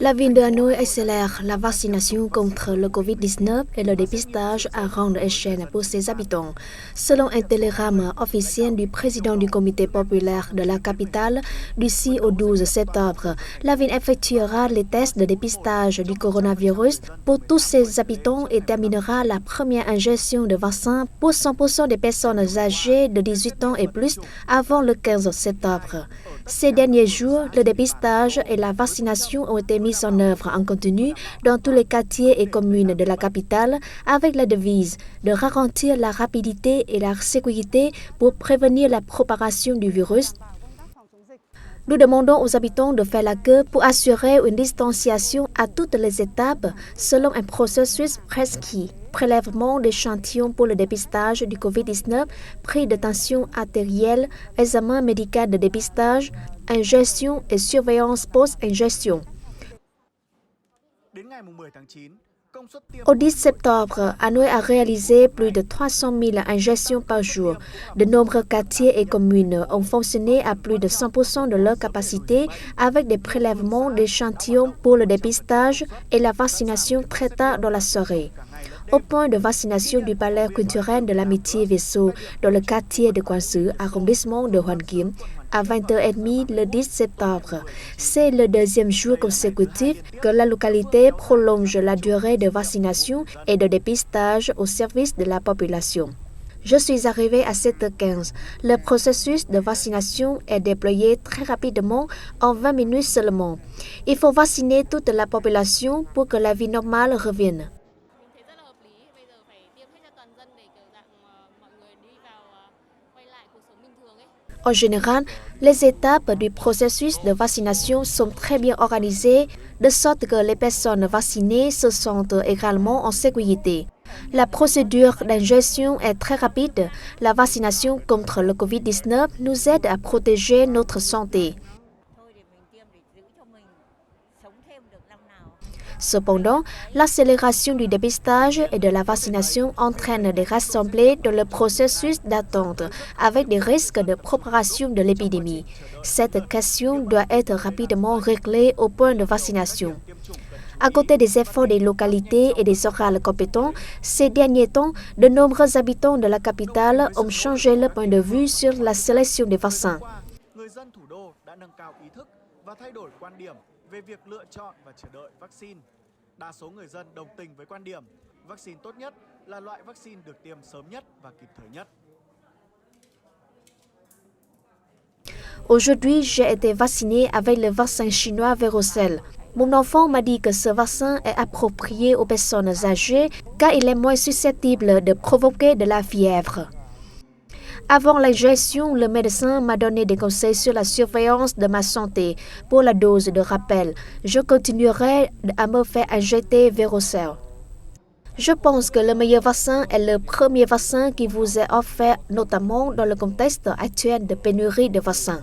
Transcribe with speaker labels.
Speaker 1: La ville de Hanoï accélère la vaccination contre le Covid-19 et le dépistage à grande échelle pour ses habitants. Selon un télégramme officiel du président du comité populaire de la capitale, du 6 au 12 septembre, la ville effectuera les tests de dépistage du coronavirus pour tous ses habitants et terminera la première injection de vaccin pour 100% des personnes âgées de 18 ans et plus avant le 15 septembre. Ces derniers jours, le dépistage et la vaccination ont été mis en œuvre en continu dans tous les quartiers et communes de la capitale avec la devise de garantir la rapidité et la sécurité pour prévenir la propagation du virus. Nous demandons aux habitants de faire la queue pour assurer une distanciation à toutes les étapes selon un processus prescrit. Prélèvement d'échantillons pour le dépistage du COVID-19, prise de tension artérielle, examen médical de dépistage, ingestion et surveillance post-ingestion. Au 10 septembre, Hanoï a réalisé plus de 300 000 injections par jour. De nombreux quartiers et communes ont fonctionné à plus de 100% de leur capacité avec des prélèvements d'échantillons pour le dépistage et la vaccination très tard dans la soirée. Au point de vaccination du palais culturel de l'Amitié Vaisseau dans le quartier de Quang, arrondissement de Hoàn Kiếm, à 20h30 le 10 septembre. C'est le deuxième jour consécutif que la localité prolonge la durée de vaccination et de dépistage au service de la population. Je suis arrivé à 7h15. Le processus de vaccination est déployé très rapidement en 20 minutes seulement. Il faut vacciner toute la population pour que la vie normale revienne. En général, les étapes du processus de vaccination sont très bien organisées, de sorte que les personnes vaccinées se sentent également en sécurité. La procédure d'ingestion est très rapide. La vaccination contre le COVID-19 nous aide à protéger notre santé. Cependant, l'accélération du dépistage et de la vaccination entraîne des rassemblées dans le processus d'attente avec des risques de propagation de l'épidémie. Cette question doit être rapidement réglée au point de vaccination. À côté des efforts des localités et des organes compétents, ces derniers temps, de nombreux habitants de la capitale ont changé leur point de vue sur la sélection des vaccins.
Speaker 2: Đa số người dân đồng tình với quan điểm vaccine tốt nhất là loại vaccine được tiêm sớm nhất và kịp thời nhất.
Speaker 1: Aujourd'hui, j'ai été vacciné avec le vaccin chinois Verocell. Mon enfant m'a dit que ce vaccin est approprié aux personnes âgées car il est moins susceptible de provoquer de la fièvre. Avant l'injection, le médecin m'a donné des conseils sur la surveillance de ma santé. Pour la dose de rappel, je continuerai à me faire injecter Verocell. Je pense que le meilleur vaccin est le premier vaccin qui vous est offert, notamment dans le contexte actuel de pénurie de vaccins.